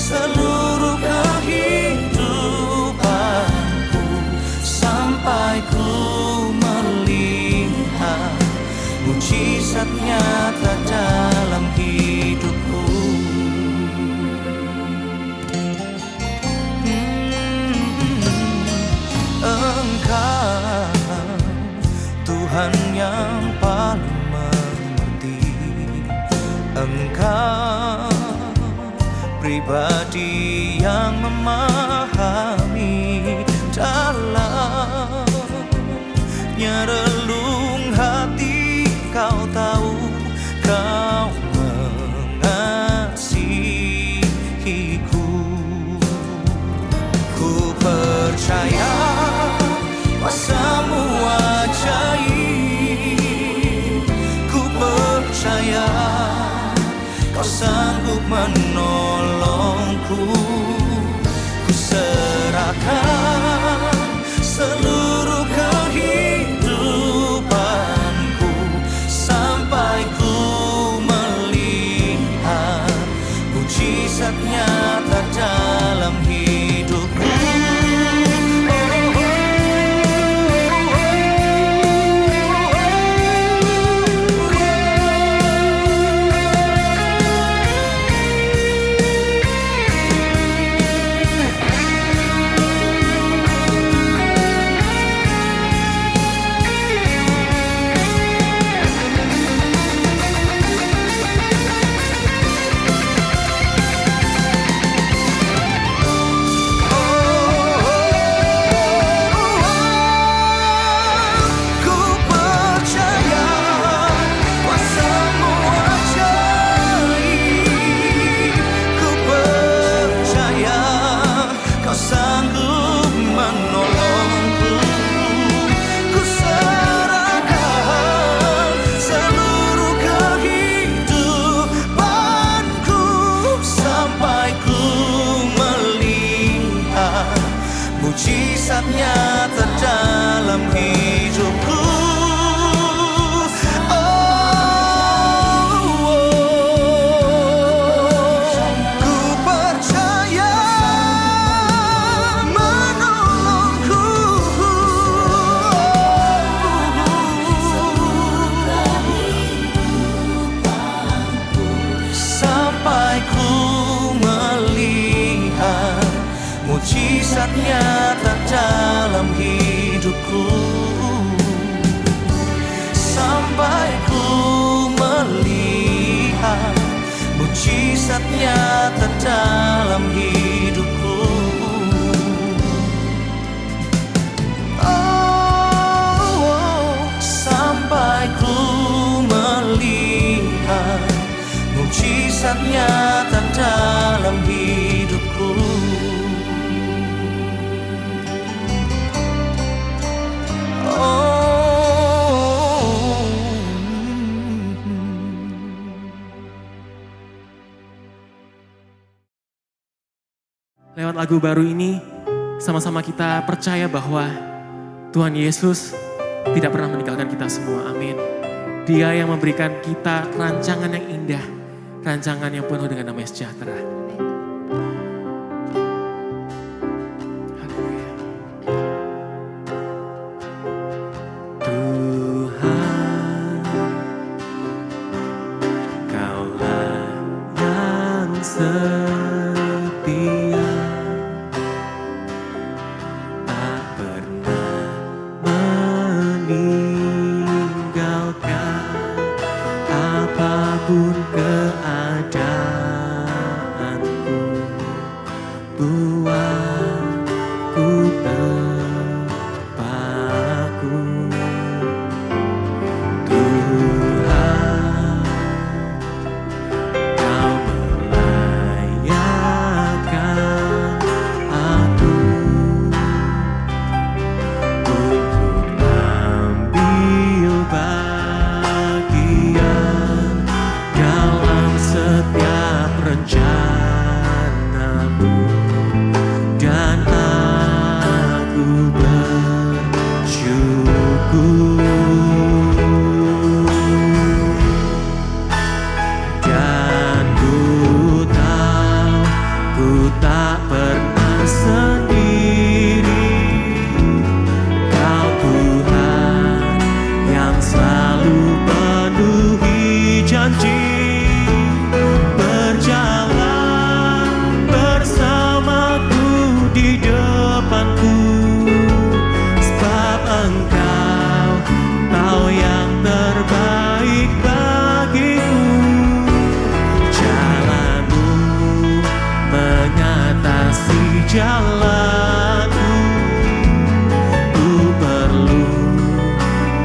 seluruh kehidupanku sampai ku melihat mujizat nyata dalam hidupku. Engkau Tuhan yang paling mengerti, Engkau pribadi yang memahami dalamnya relung hati. Kau tahu, kau mengasihiku. Ku percaya kuasa-Mu ajaib, ku percaya Kau sanggup menolongku. Ku serahkan seluruh kehidupanku sampai ku melihat mujizat nyata dalam hidupku. Mujizat nyata dalam hidupku. Ku percaya menolongku. Sampai ku melihat mujizat nyata dalam hidupku. Sampai ku melihat mujizat nyata dalam hidupku. Sampai ku melihat mujizat nyata dalam hidupku. Lewat lagu baru ini, sama-sama kita percaya bahwa Tuhan Yesus tidak pernah meninggalkan kita semua. Amin. Dia yang memberikan kita rancangan yang indah, rancangan yang penuh dengan damai sejahtera. Tuhan, Kaulah yang setia, tak pernah meninggalkan apapun keadaan. tak pernah sendiri. Kau Tuhan yang selalu penuhi janji, berjalan bersamaku di depanku, sebab Engkau tahu yang terbaik bagiku. Jalanmu mengatasi jalanku, ku perlu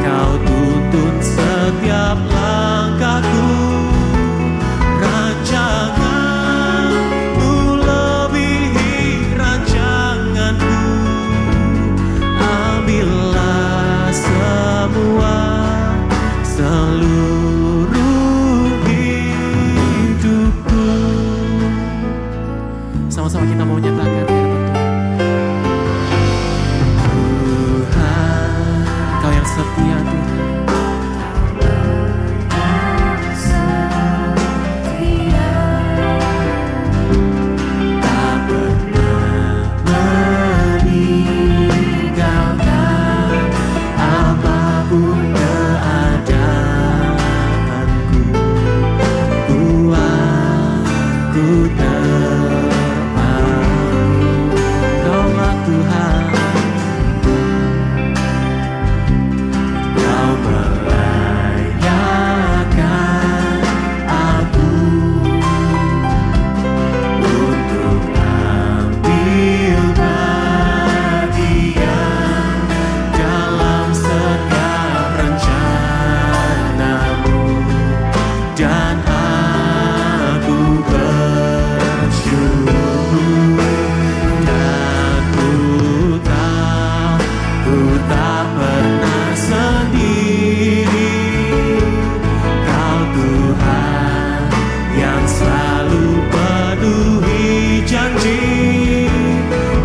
Kau tuntun setiap langkahku. Rancanganmu lebihi rancanganku, ambillah semua seluruh hidupku. Sama-sama kita mau nyatakan di hadapan Tuhan. Tuhan, Kau yang setia Tuhan. tak pernah meninggalkan apapun keadaanku, buatku terpaku. Kaulah Tuhan, Kau melayakan aku untuk ambil bagian dalam setiap rencanamu, dan aku bersyukur, dan ku tak pernah sendiri. Kau Tuhan yang selalu penuhi janji,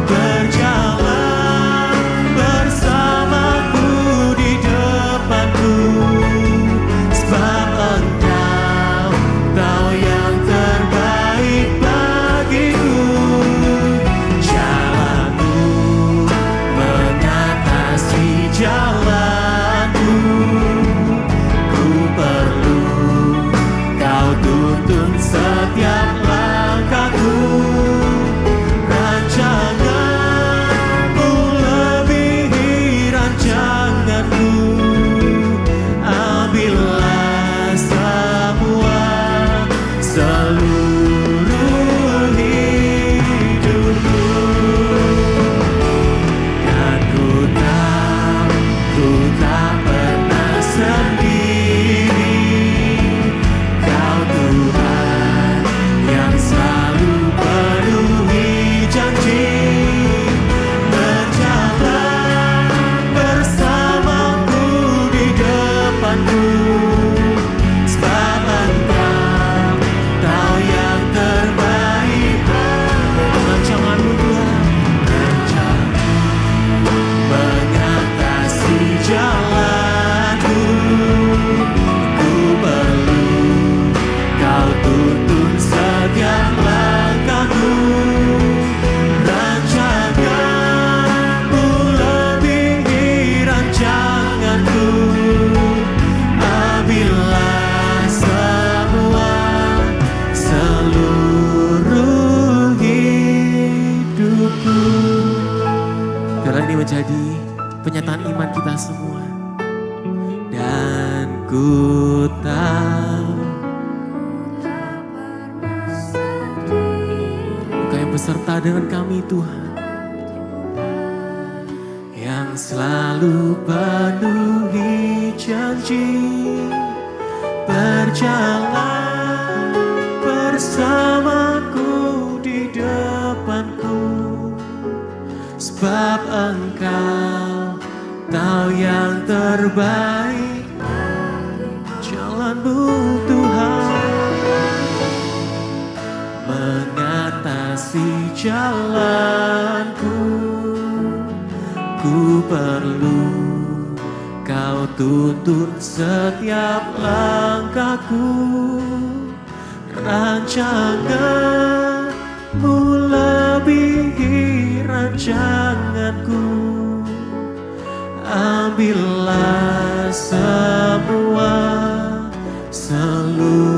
berjalan bersamaku di depanku, sebab Engkau tahu yang terbaik bagiku. Jalanmu mengatasi jalanku, ku perlu Kau tuntun setiap langkahku. Rancanganmu lebihi rancanganku, ambillah semua seluruh hidupku. Dan ku tak pernah sendiri. Kau Tuhan yang selalu penuhi janji, berjalan bersamaku di depanku, sebab Engkau tahu yang terbaik. Rancanganmu Tuhan, rancanganmu mengatasi jalanku, ku perlu Kau tuntun setiap langkahku. Rancanganmu lebihi rancanganku, ambillah semua seluruh hidupku. Biarlah ini menjadi penyataan iman kita semua. Dan ku tahu Engkau yang beserta dengan kami Tuhan. yang selalu penuhi janji, berjalan bersamaku di depanku, sebab Engkau tahu yang terbaik. Jalanmu Tuhan mengatasi jalanku, ku perlu Kau tuntun setiap langkahku. Rancanganmu rancanganku. Ambillah semua, seluruh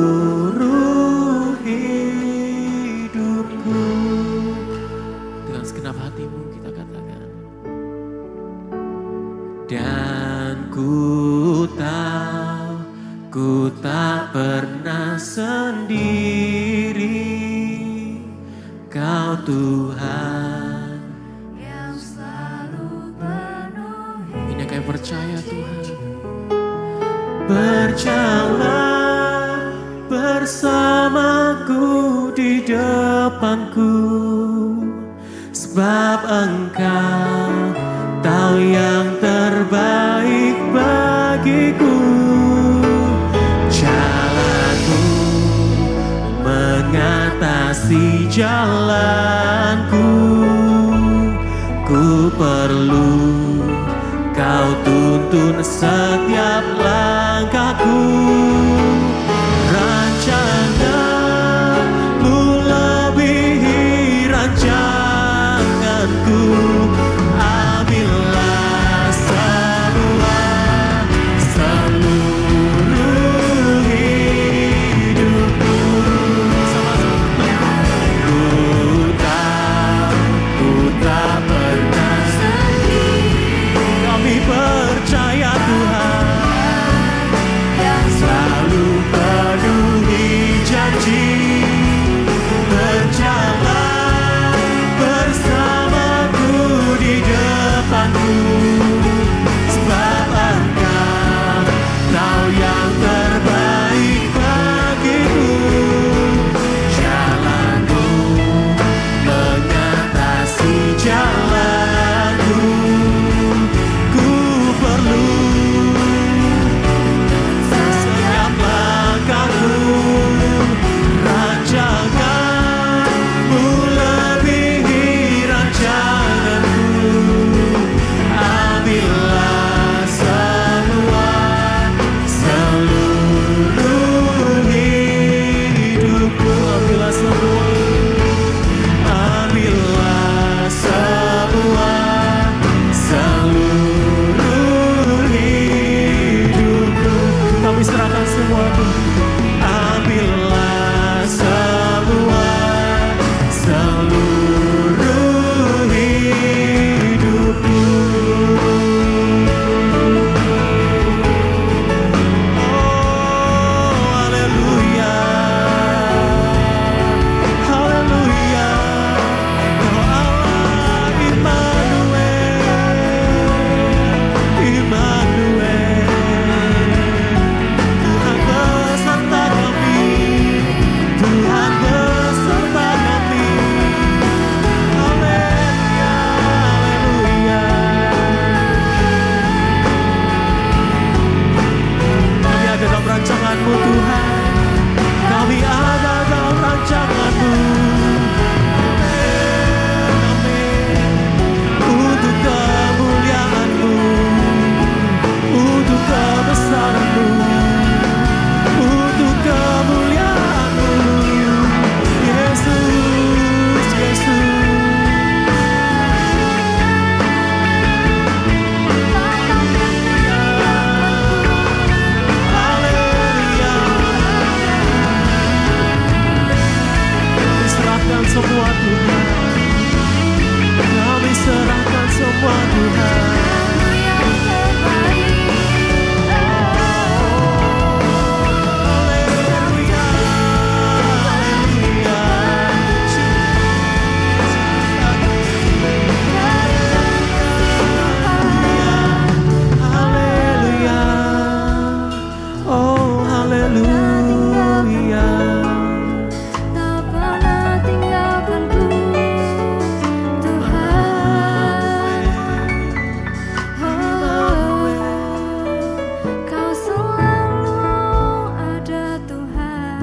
hidupku. Dengan segenap hatimu kita katakan. Dan ku tahu ku tak pernah sendiri. Kau Tuhan yang selalu penuhi. Ini kami percaya Tuhan. berjalan bersamaku di depanku, sebab Engkau tahu yang terbaik bagiku. Jalanku mengatasi jalanku, ku perlu Kau tuntun setiap langkahku. Rancanganmu lebihi rancanganku. Ambillah semua, seluruh hidupku. Ku tak pernah kami percaya Tuhan yang selalu penuhi janji, berjalan bersamaku di depanku, sebab Engkau tahu yang terbaik bagiku. Jalanku mengatasi jalanku, ku perlu setiap langkahku. Rancanganmu lebihi rancanganku. Ambillah semua, seluruh hidupku. Ambillah semua, ambillah semua, seluruh hidupku. Kami serahkan semua Tuhan. Ambillah semua, seluruh hidupku. Oh, haleluya, haleluya. Kau Allah Immanuel, Immanuel. Tuhan beserta kami, Tuhan beserta kami. Haleluya, haleluya. Kami ada dalam rancangan-Mu Tuhan, kami ada dalam rancangan-Mu. Amin. Untuk kemuliaan-Mu, untuk kebesaran-Mu, untuk kemuliaan-Mu, Yesus, Yesus. Haleluya. Kami serahkan semua Tuhan, kami serahkan semua Tuhan. Yang terbaik. Haleluya, haleluya. Haleluya, oh haleluya. Tak pernah tinggalkanku, Tuhan. Oh, Kau selalu ada, Tuhan.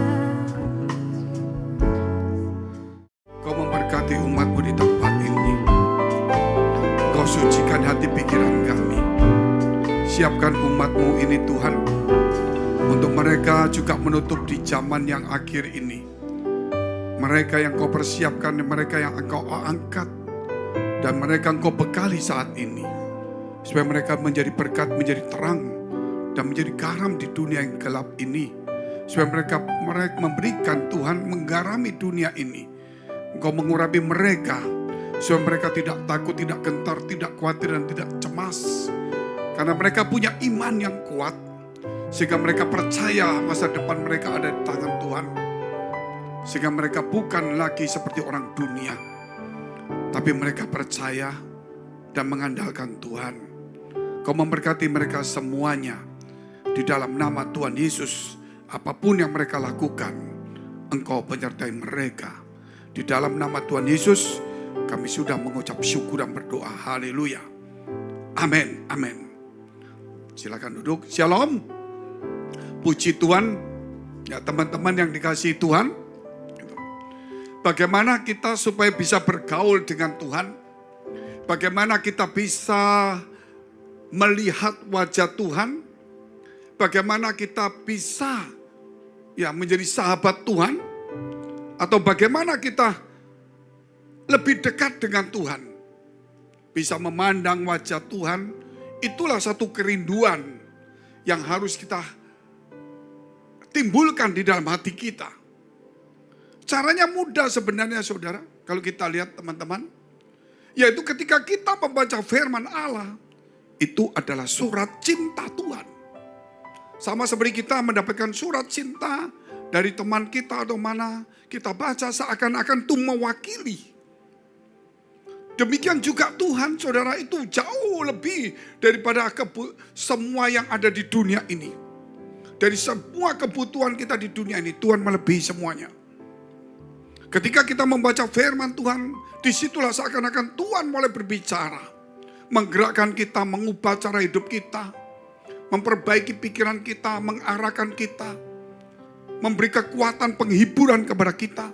Kau memberkati umat-Mu di tempat ini. Kau sucikan hati pikiran kami. Siapkan umat-Mu ini Tuhan, untuk mereka juga menutup di zaman yang akhir ini. Mereka yang Kau persiapkan, mereka yang Engkau angkat Dan mereka Engkau bekali saat ini. Supaya mereka menjadi berkat, menjadi terang. Dan menjadi garam di dunia yang gelap ini. Supaya mereka memberikan Tuhan menggarami dunia ini. Engkau mengurapi mereka. Supaya mereka tidak takut, tidak gentar, tidak khawatir, dan tidak cemas. Karena mereka punya iman yang kuat. Sehingga mereka percaya masa depan mereka ada di tangan Tuhan. Sehingga mereka bukan lagi seperti orang dunia. Tapi mereka percaya dan mengandalkan Tuhan. Kau memberkati mereka semuanya. Di dalam nama Tuhan Yesus, apapun yang mereka lakukan, Engkau penyertai mereka. Di dalam nama Tuhan Yesus, kami sudah mengucap syukur dan berdoa. Haleluya. Amin. Amin. Silakan duduk. Shalom. Puji Tuhan. Ya, teman-teman yang dikasihi Tuhan. Bagaimana kita supaya bisa bergaul dengan Tuhan? Bagaimana kita bisa melihat wajah Tuhan? Bagaimana kita bisa menjadi sahabat Tuhan? Atau bagaimana kita lebih dekat dengan Tuhan? Bisa memandang wajah Tuhan, itulah satu kerinduan yang harus kita timbulkan di dalam hati kita. Caranya mudah sebenarnya saudara, kalau kita lihat teman-teman. Yaitu ketika kita membaca firman Allah, itu adalah surat cinta Tuhan. Sama seperti kita mendapatkan surat cinta dari teman kita atau mana, kita baca seakan-akan itu mewakili. Demikian juga Tuhan saudara itu jauh lebih daripada semua yang ada di dunia ini. Dari semua kebutuhan kita di dunia ini, Tuhan melebihi semuanya. Ketika kita membaca firman Tuhan, disitulah seakan-akan Tuhan mulai berbicara. Menggerakkan kita, mengubah cara hidup kita. Memperbaiki pikiran kita, mengarahkan kita. Memberi kekuatan penghiburan kepada kita.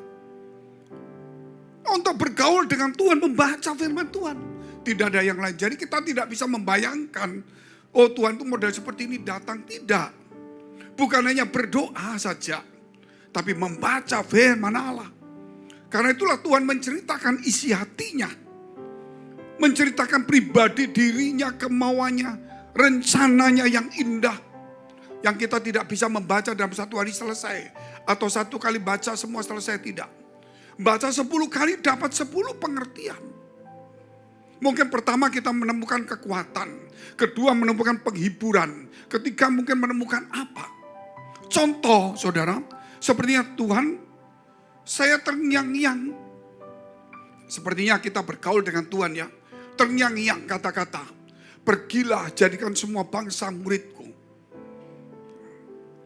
Untuk bergaul dengan Tuhan, membaca firman Tuhan. Tidak ada yang lain. Jadi kita tidak bisa membayangkan, oh Tuhan itu model seperti ini datang. Tidak. Bukan hanya berdoa saja. Tapi membaca firman Allah. Karena itulah Tuhan menceritakan isi hatinya. Menceritakan pribadi dirinya, kemauannya, rencananya yang indah. Yang kita tidak bisa membaca dalam satu hari selesai. Atau satu kali baca semua selesai, tidak. Baca 10 kali dapat 10 pengertian. Mungkin pertama kita menemukan kekuatan. Kedua menemukan penghiburan. Ketiga mungkin menemukan apa. Contoh saudara, sepertinya Tuhan, saya terngiang-ngiang. Sepertinya kita bergaul dengan Tuhan ya. Terngiang-ngiang kata-kata. Pergilah jadikan semua bangsa muridku.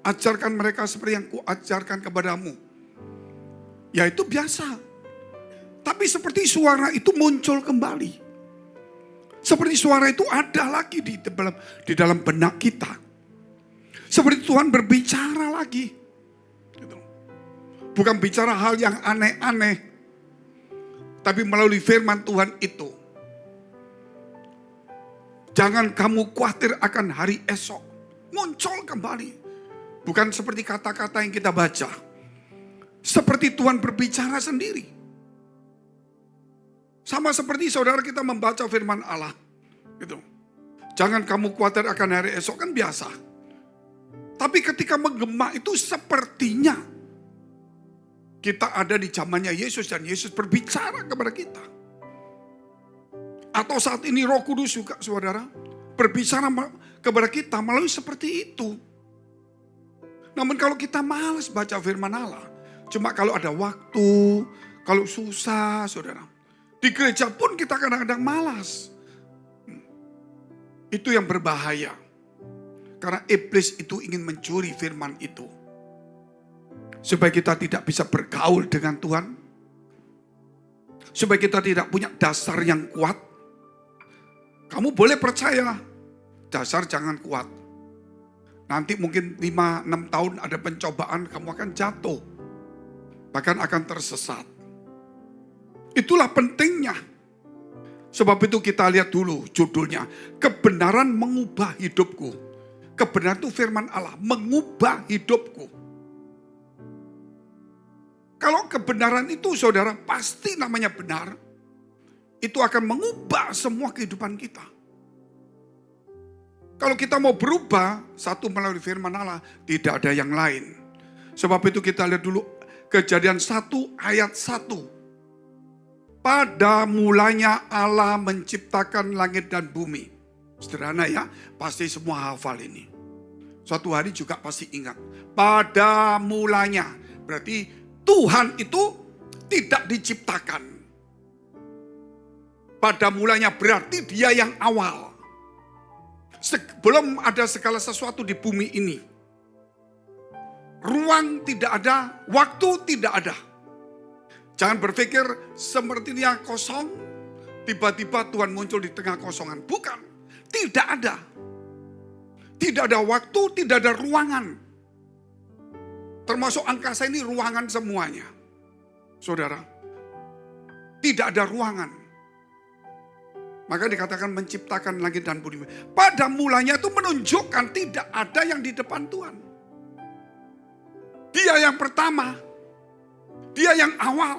Ajarkan mereka seperti yang kuajarkan kepadamu. Ya itu biasa. Tapi seperti suara itu muncul kembali. Seperti suara itu ada lagi di dalam benak kita. Seperti Tuhan berbicara lagi. Bukan bicara hal yang aneh-aneh. Tapi melalui firman Tuhan itu. Jangan kamu khawatir akan hari esok. Muncul kembali. Bukan seperti kata-kata yang kita baca. Seperti Tuhan berbicara sendiri. Sama seperti saudara kita membaca firman Allah. Gitu. Jangan kamu khawatir akan hari esok, kan biasa. Tapi ketika menggema itu sepertinya kita ada di zamannya Yesus dan Yesus berbicara kepada kita. Atau saat ini Roh Kudus juga saudara berbicara kepada kita melalui seperti itu. Namun kalau kita malas baca firman Allah, cuma kalau ada waktu, kalau susah saudara. Di gereja pun kita kadang-kadang malas. Itu yang berbahaya. Karena iblis itu ingin mencuri firman itu. Supaya kita tidak bisa bergaul dengan Tuhan. Supaya kita tidak punya dasar yang kuat. Kamu boleh percaya, dasar jangan kuat. Nanti mungkin 5-6 tahun ada pencobaan, kamu akan jatuh. Bahkan akan tersesat. Itulah pentingnya. Sebab itu kita lihat dulu judulnya. Kebenaran mengubah hidupku. Kebenaran itu firman Allah, mengubah hidupku. Kalau kebenaran itu saudara pasti namanya benar. itu akan mengubah semua kehidupan kita. Kalau kita mau berubah, satu melalui firman Allah, tidak ada yang lain. Sebab itu kita lihat dulu Kejadian 1 ayat 1. Pada mulanya Allah menciptakan langit dan bumi. Sederhana ya, pasti semua hafal ini. Suatu hari juga pasti ingat. Pada mulanya, berarti Tuhan itu tidak diciptakan. Pada mulanya berarti dia yang awal. Sebelum ada segala sesuatu di bumi ini. Ruang tidak ada, waktu tidak ada. Jangan berpikir sepertinya kosong, tiba-tiba Tuhan muncul di tengah kosongan. Bukan, tidak ada. Tidak ada waktu, tidak ada ruangan. Termasuk angkasa ini ruangan semuanya. Saudara, tidak ada ruangan. Maka dikatakan menciptakan langit dan bumi. Pada mulanya itu menunjukkan tidak ada yang di depan Tuhan. Dia yang pertama. Dia yang awal.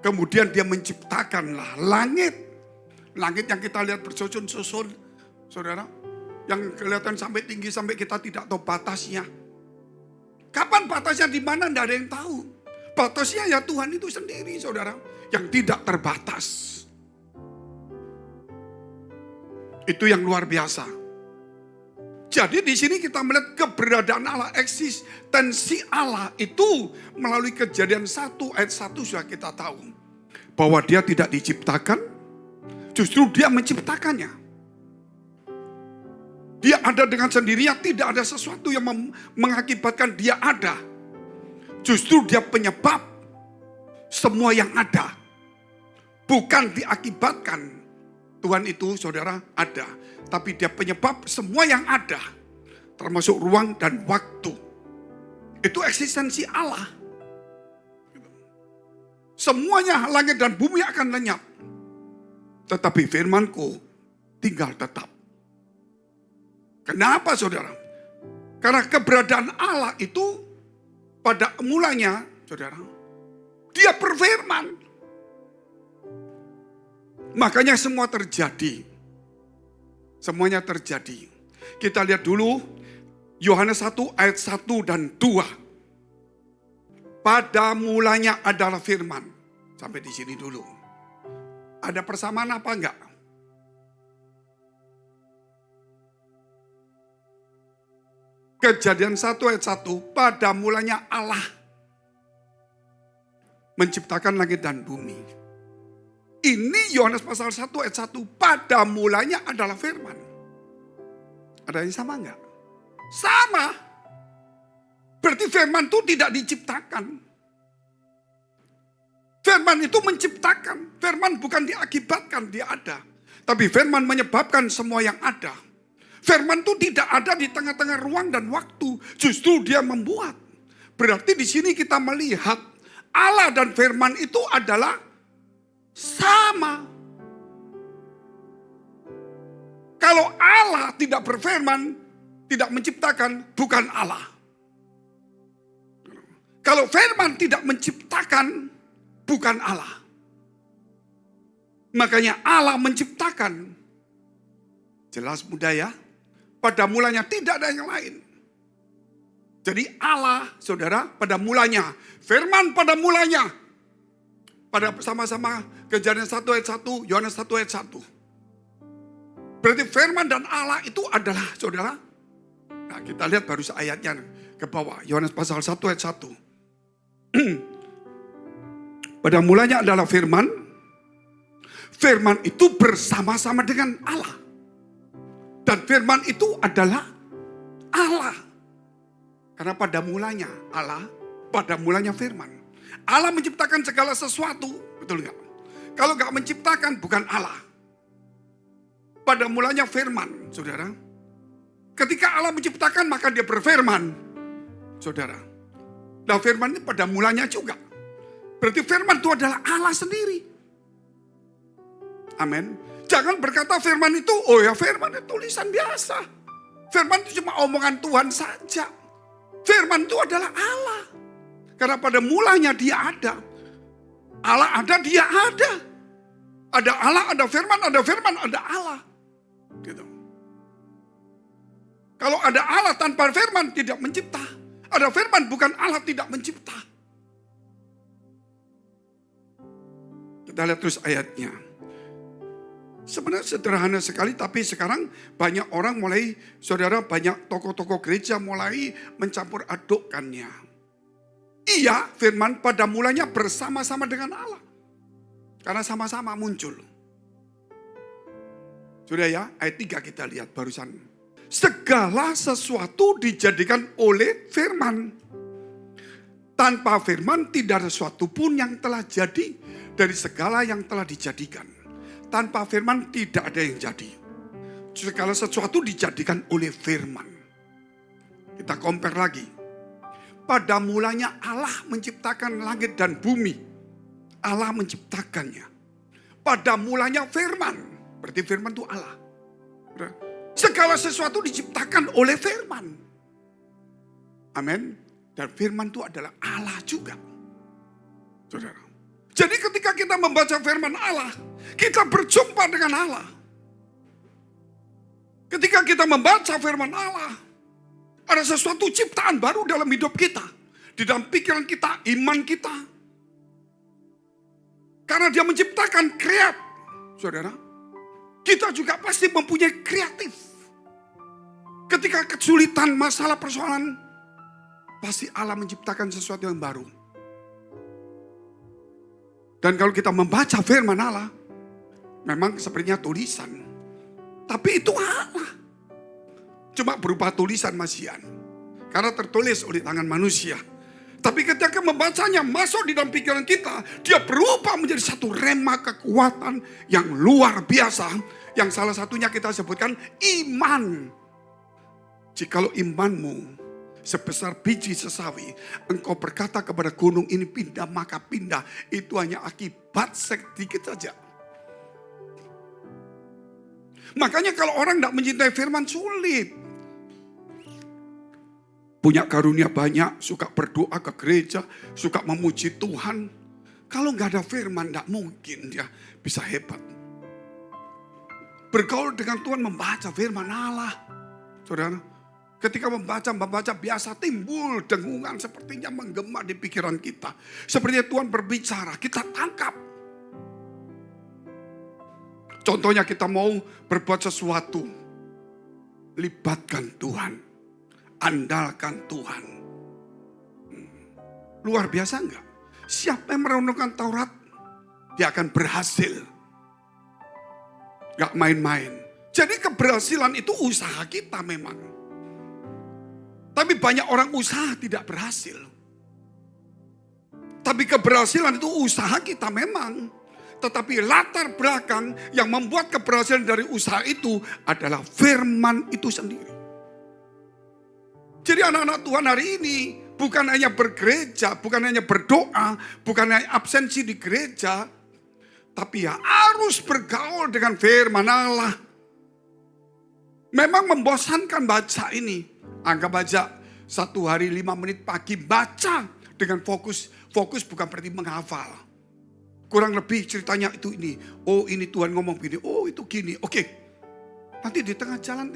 Kemudian dia menciptakanlah langit. Langit yang kita lihat bersusun-susun. Saudara. Yang kelihatan sampai tinggi sampai kita tidak tahu batasnya. Kapan batasnya di mana tidak ada yang tahu. Batasnya ya Tuhan itu sendiri saudara. Yang tidak terbatas. Itu yang luar biasa. Jadi di sini kita melihat keberadaan Allah, eksistensi Allah itu melalui Kejadian 1 ayat 1 sudah kita tahu. Bahwa dia tidak diciptakan, justru dia menciptakannya. Dia ada dengan sendirinya, tidak ada sesuatu yang mengakibatkan dia ada. Justru dia penyebab semua yang ada. Bukan diakibatkan. Tuhan itu saudara ada. Tapi dia penyebab semua yang ada. Termasuk ruang dan waktu. Itu eksistensi Allah. Semuanya langit dan bumi akan lenyap. Tetapi firmanku tinggal tetap. Kenapa saudara? Karena keberadaan Allah itu pada mulanya saudara. Dia berfirman. Makanya semua terjadi. Semuanya terjadi. Kita lihat dulu Yohanes 1 ayat 1 dan 2. Pada mulanya adalah firman. Sampai di sini dulu. Ada persamaan apa enggak? Kejadian 1 ayat 1. Pada mulanya Allah menciptakan langit dan bumi. Ini Yohanes pasal 1 ayat 1. Pada mulanya adalah firman. Ada yang sama enggak? Sama. Berarti firman itu tidak diciptakan. Firman itu menciptakan. Firman bukan diakibatkan, dia ada. Tapi firman menyebabkan semua yang ada. Firman itu tidak ada di tengah-tengah ruang dan waktu. Justru dia membuat. Berarti di sini kita melihat Allah dan firman itu adalah sama. Kalau Allah tidak berfirman, tidak menciptakan, bukan Allah. Kalau firman tidak menciptakan, bukan Allah. Makanya Allah menciptakan. Jelas mudah ya. Pada mulanya tidak ada yang lain. Jadi Allah, saudara, pada mulanya. Firman pada mulanya. Pada sama-sama Kejadian 1 ayat 1, Yohanes 1 ayat 1. Berarti firman dan Allah itu adalah, saudara. Nah kita lihat baru ayatnya ke bawah. Yohanes pasal 1 ayat 1. Pada mulanya adalah firman. Firman itu bersama-sama dengan Allah. Dan firman itu adalah Allah. Karena pada mulanya Allah, pada mulanya firman. Allah menciptakan segala sesuatu, betul enggak? Kalau enggak menciptakan bukan Allah. Pada mulanya firman, saudara. Ketika Allah menciptakan maka dia berfirman, saudara. Nah firman ini pada mulanya juga. Berarti firman itu adalah Allah sendiri. Amin. Jangan berkata firman itu, oh ya firman itu tulisan biasa. Firman itu cuma omongan Tuhan saja. Firman itu adalah Allah. Karena pada mulanya dia ada. Allah ada, dia ada. Ada Allah, ada firman, ada Allah. Gitu. Kalau ada Allah tanpa firman tidak mencipta. Ada firman bukan Allah tidak mencipta. Kita lihat terus ayatnya. Sebenarnya sederhana sekali, tapi sekarang banyak orang mulai, saudara, banyak tokoh-tokoh gereja mulai mencampur adukkannya. Iya, firman pada mulanya bersama-sama dengan Allah. Karena sama-sama muncul. Sudah ya, ayat 3 kita lihat barusan. Segala sesuatu dijadikan oleh firman. Tanpa firman tidak ada sesuatu pun yang telah jadi dari segala yang telah dijadikan. Tanpa firman tidak ada yang jadi. Segala sesuatu dijadikan oleh firman. Kita compare lagi. Pada mulanya Allah menciptakan langit dan bumi. Allah menciptakannya. Pada mulanya firman. Berarti firman itu Allah. Segala sesuatu diciptakan oleh firman. Amin. Dan firman itu adalah Allah juga. Saudara. Jadi ketika kita membaca firman Allah, kita berjumpa dengan Allah. Ketika kita membaca firman Allah, ada sesuatu ciptaan baru dalam hidup kita. Di dalam pikiran kita, iman kita. Karena dia menciptakan kreat. Saudara, kita juga pasti mempunyai kreatif. Ketika kesulitan, masalah, persoalan, pasti Allah menciptakan sesuatu yang baru. Dan kalau kita membaca firman Allah, memang sepertinya tulisan. Tapi itu Allah. Cuma berupa tulisan masihan. Karena tertulis oleh tangan manusia. Tapi ketika membacanya masuk di dalam pikiran kita, dia berubah menjadi satu rema kekuatan yang luar biasa. Yang salah satunya kita sebutkan iman. Jikalau imanmu sebesar biji sesawi, engkau berkata kepada gunung ini pindah, maka pindah. Itu hanya akibat sedikit saja. Makanya kalau orang tidak mencintai firman sulit. Punya karunia banyak, suka berdoa ke gereja, suka memuji Tuhan. Kalau nggak ada firman, tidak mungkin dia bisa hebat. Bergaul dengan Tuhan, membaca firman Allah. Saudara, ketika membaca biasa timbul dengungan sepertinya menggema di pikiran kita. Sepertinya Tuhan berbicara, kita tangkap. Contohnya kita mau berbuat sesuatu. Libatkan Tuhan. Andalkan Tuhan. Luar biasa enggak? Siapa yang merenungkan Taurat, dia akan berhasil. Enggak main-main. Jadi keberhasilan itu usaha kita memang. Tapi banyak orang usaha tidak berhasil. Tapi keberhasilan itu usaha kita memang. Tetapi latar belakang yang membuat keberhasilan dari usaha itu adalah firman itu sendiri. Jadi anak-anak Tuhan hari ini bukan hanya bergereja, bukan hanya berdoa, bukan hanya absensi di gereja. Tapi ya harus bergaul dengan firman Allah. Memang membosankan baca ini. Anggap aja 1 hari 5 menit pagi baca dengan fokus. Fokus bukan berarti menghafal. Kurang lebih ceritanya itu ini. Oh ini Tuhan ngomong gini. Oh itu gini. Oke. Nanti di tengah jalan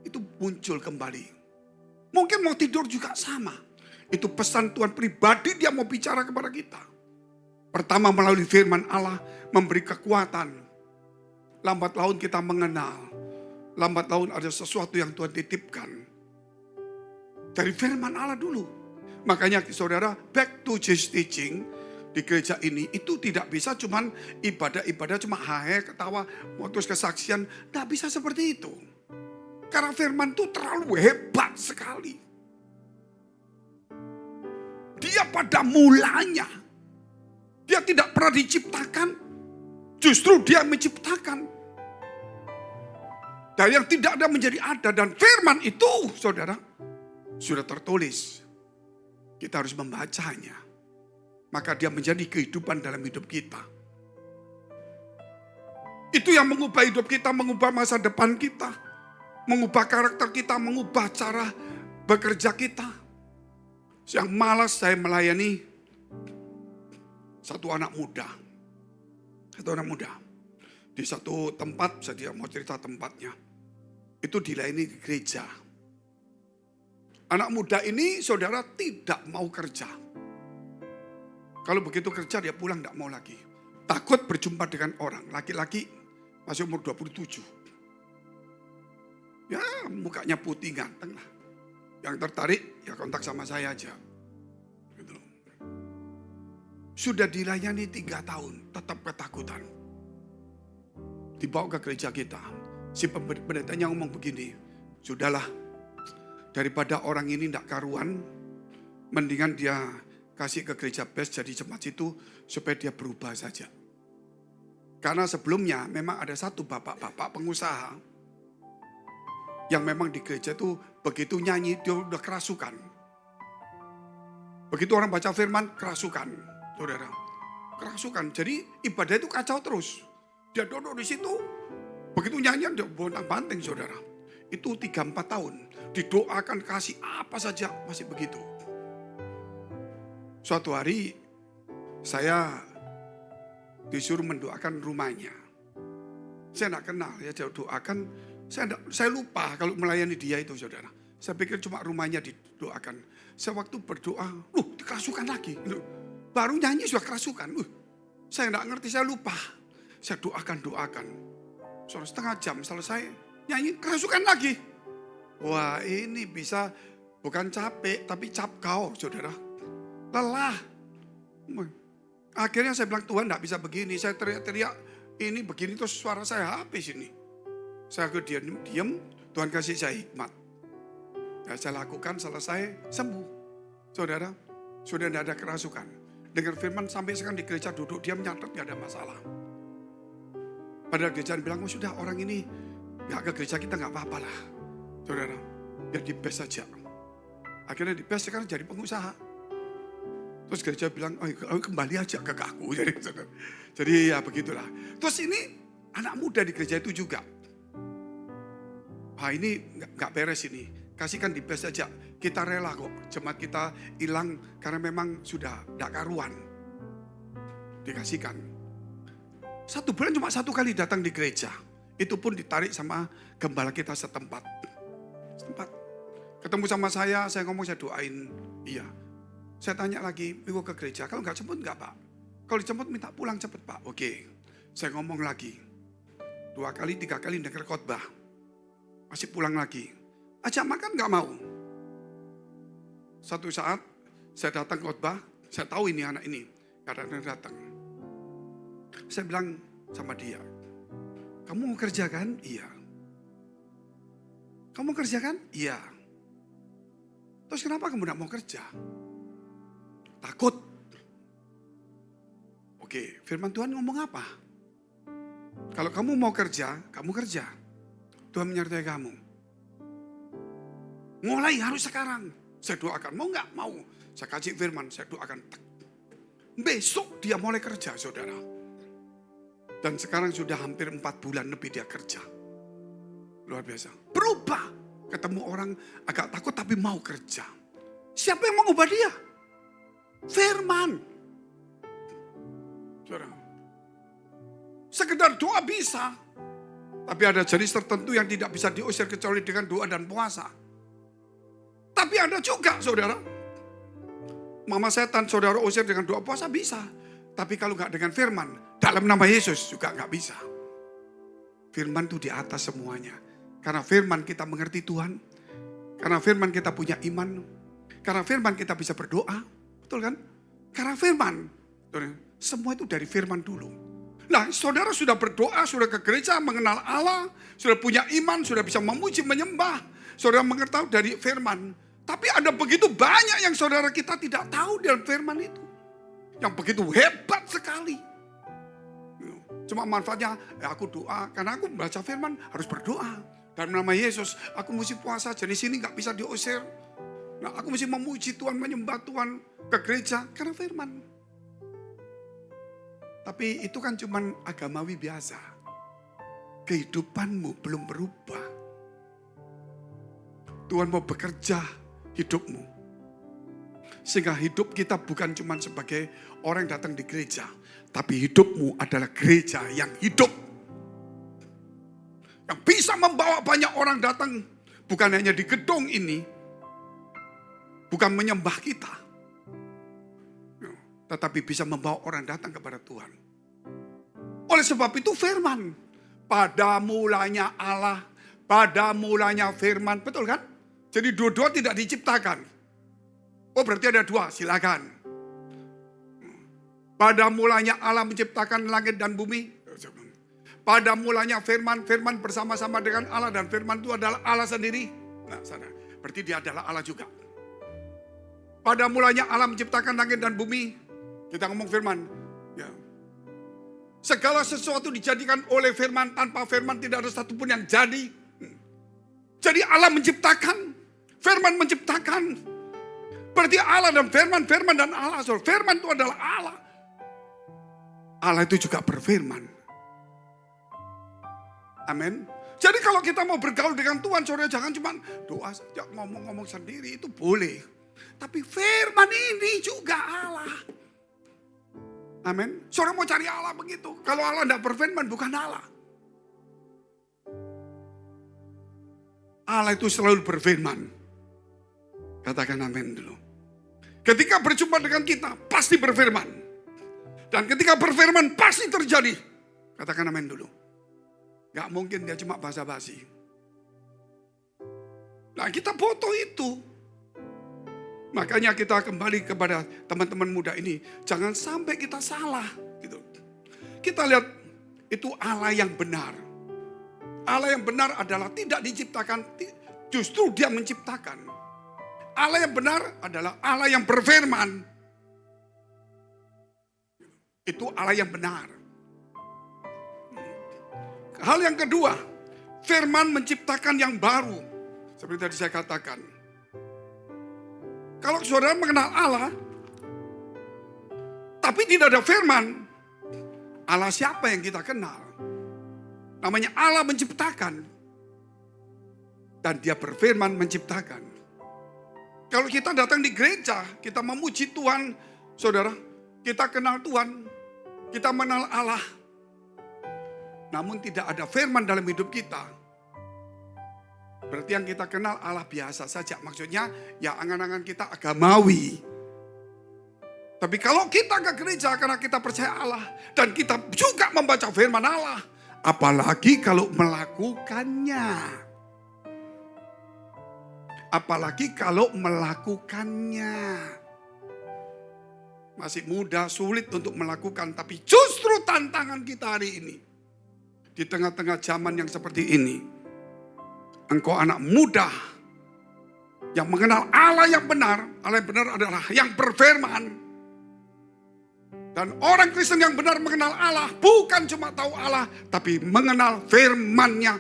itu muncul kembali. Mungkin mau tidur juga sama. Itu pesan Tuhan pribadi dia mau bicara kepada kita. Pertama melalui firman Allah memberi kekuatan. Lambat laun kita mengenal. Lambat laun ada sesuatu yang Tuhan titipkan. Dari firman Allah dulu. Makanya saudara, back to Jesus teaching di gereja ini itu tidak bisa cuman ibadah-ibadah cuma hahe, ketawa, mau terus kesaksian. Tidak bisa seperti itu. Karena firman itu terlalu hebat sekali. Dia pada mulanya. Dia tidak pernah diciptakan. Justru dia menciptakan. Dan yang tidak ada menjadi ada. Dan firman itu saudara sudah tertulis. Kita harus membacanya. Maka dia menjadi kehidupan dalam hidup kita. Itu yang mengubah hidup kita, mengubah masa depan kita. Mengubah karakter kita, mengubah cara bekerja kita. Yang malas saya melayani satu anak muda. di satu tempat, saya tidak mau cerita tempatnya, itu dilayani gereja. Anak muda ini saudara tidak mau kerja. Kalau begitu kerja dia pulang tidak mau lagi. Takut berjumpa dengan orang, laki-laki masih umur 27. Ya mukanya putih ganteng lah. Yang tertarik ya kontak sama saya aja. Gitu. Sudah dilayani 3 tahun, tetap ketakutan. Dibawa ke gereja kita. Si pendetanya ngomong begini, sudahlah, daripada orang ini tidak karuan, mendingan dia kasih ke gereja best jadi jemaat situ supaya dia berubah saja. Karena sebelumnya memang ada satu bapak-bapak pengusaha yang memang di gereja itu begitu nyanyi dia udah kerasukan. Begitu orang baca firman kerasukan, saudara. Kerasukan, jadi ibadah itu kacau terus. Dia duduk di situ, begitu nyanyian dia bontang-banting saudara. Itu 3-4 tahun, didoakan kasih apa saja masih begitu. Suatu hari saya disuruh mendoakan rumahnya. Saya tidak kenal, ya saya doakan. Saya lupa kalau melayani dia itu saudara. Saya pikir cuma rumahnya didoakan. Saya waktu berdoa, kerasukan lagi. Baru nyanyi sudah kerasukan. Saya tidak ngerti, saya lupa. Saya doakan. Soalnya setengah jam selesai, nyanyi kerasukan lagi. Wah ini bisa bukan capek, tapi capkau saudara. Lelah. Akhirnya saya bilang Tuhan tidak bisa begini. Saya teriak-teriak, ini begini terus suara saya habis ini. Saya diam, Tuhan kasih saya hikmat. Ya, saya lakukan selesai, sembuh. Saudara, sudah tidak ada kerasukan. Dengar firman sampai sekarang di gereja duduk diam nyatet tidak ada masalah. Padahal gereja bilang, sudah orang ini gak ke gereja kita gak apa-apa lah. Saudara, biar di best saja. Akhirnya di best sekarang jadi pengusaha. Terus gereja bilang, kembali aja ke aku. Jadi ya begitulah. Terus ini anak muda di gereja itu juga. Ini gak beres ini. Kasihkan di best saja. Kita rela kok jemaat kita hilang karena memang sudah gak karuan. Dikasihkan. 1 bulan cuma 1 kali datang di gereja. Itu pun ditarik sama gembala kita setempat. Ketemu sama saya ngomong, saya doain. Iya. Saya tanya lagi, minggu ke gereja. Kalau nggak cepet nggak Pak? Kalau dijemput minta pulang cepet Pak. Oke. Saya ngomong lagi. 2 kali, 3 kali dengar khotbah. Masih pulang lagi. Ajak makan nggak mau. Satu saat saya datang khotbah. Saya tahu ini anak ini. Kadang-kadang datang. Saya bilang sama dia, kamu mau kerja kan? Iya. Kamu mau kerja kan? Iya. Terus kenapa kamu tidak mau kerja? Takut. Oke, firman Tuhan ngomong apa? Kalau kamu mau kerja, kamu kerja. Tuhan menyertai kamu. Mulai harus sekarang. Saya doakan, mau nggak? Mau. Saya kasih firman, saya doakan. Besok dia mulai kerja, saudara. Dan sekarang sudah hampir 4 bulan lebih dia kerja. Luar biasa. Berubah. Ketemu orang agak takut tapi mau kerja. Siapa yang mengubah dia? Firman. Saudara. Sekedar doa bisa. Tapi ada jenis tertentu yang tidak bisa diusir kecuali dengan doa dan puasa. Tapi ada juga saudara. Mama setan saudara usir dengan doa puasa bisa. Tapi kalau nggak dengan firman, dalam nama Yesus juga nggak bisa. Firman itu di atas semuanya. Karena firman kita mengerti Tuhan. Karena firman kita punya iman. Karena firman kita bisa berdoa. Betul kan? Karena firman. Semua itu dari firman dulu. Nah saudara sudah berdoa, sudah ke gereja, mengenal Allah. Sudah punya iman, sudah bisa memuji, menyembah. Saudara mengerti dari firman. Tapi ada begitu banyak yang saudara kita tidak tahu dalam firman itu. Yang begitu hebat sekali. Cuma manfaatnya, aku doa. Karena aku membaca firman harus berdoa. Dalam nama Yesus, aku mesti puasa. Jadi sini gak bisa diusir. Nah, aku mesti memuji Tuhan, menyembah Tuhan ke gereja. Karena firman. Tapi itu kan cuma agamawi biasa. Kehidupanmu belum berubah. Tuhan mau bekerja hidupmu. Sehingga hidup kita bukan cuma sebagai orang yang datang di gereja. Tapi hidupmu adalah gereja yang hidup. Yang bisa membawa banyak orang datang. Bukan hanya di gedung ini. Bukan menyembah kita. Tetapi bisa membawa orang datang kepada Tuhan. Oleh sebab itu firman. Pada mulanya Allah. Pada mulanya firman. Betul kan? Jadi dua-dua tidak diciptakan. Oh berarti ada dua, silakan. Pada mulanya Allah menciptakan langit dan bumi. Pada mulanya firman, firman bersama-sama dengan Allah dan firman itu adalah Allah sendiri. Nah, sana. Berarti dia adalah Allah juga. Pada mulanya Allah menciptakan langit dan bumi. Kita ngomong firman. Ya. Segala sesuatu dijadikan oleh firman, tanpa firman tidak ada satupun yang jadi. Jadi Allah menciptakan, firman menciptakan. Berarti Allah dan firman, firman dan Allah. So, firman itu adalah Allah. Allah itu juga berfirman. Amin. Jadi kalau kita mau bergaul dengan Tuhan, saudara jangan cuma doa saja, ngomong-ngomong sendiri, itu boleh. Tapi firman ini juga Allah. Amin. Saudara mau cari Allah begitu. Kalau Allah tidak berfirman, bukan Allah. Allah itu selalu berfirman. Katakan amin dulu. Ketika berjumpa dengan kita, pasti berfirman. Dan ketika berfirman, pasti terjadi. Katakan amin dulu. Gak mungkin dia cuma basa-basi. Nah kita foto itu. Makanya kita kembali kepada teman-teman muda ini. Jangan sampai kita salah. Gitu. Kita lihat itu Allah yang benar. Allah yang benar adalah tidak diciptakan. Justru dia menciptakan. Allah yang benar adalah Allah yang berfirman. Itu Allah yang benar. Hal yang kedua, firman menciptakan yang baru. Seperti tadi saya katakan. Kalau saudara mengenal Allah, tapi tidak ada firman, Allah siapa yang kita kenal? Namanya Allah menciptakan. Dan dia berfirman menciptakan. Kalau kita datang di gereja, kita memuji Tuhan, saudara, kita kenal Tuhan, kita mengenal Allah. Namun tidak ada firman dalam hidup kita. Berarti yang kita kenal Allah biasa saja. Maksudnya ya angan-angan kita agamawi. Tapi kalau kita ke gereja karena kita percaya Allah. Dan kita juga membaca firman Allah. Apalagi kalau melakukannya. Apalagi kalau melakukannya. Masih muda, sulit untuk melakukan. Tapi justru tantangan kita hari ini. Di tengah-tengah zaman yang seperti ini. Engkau anak muda. Yang mengenal Allah yang benar. Allah yang benar adalah yang berfirman. Dan orang Kristen yang benar mengenal Allah. Bukan cuma tahu Allah. Tapi mengenal firman-Nya.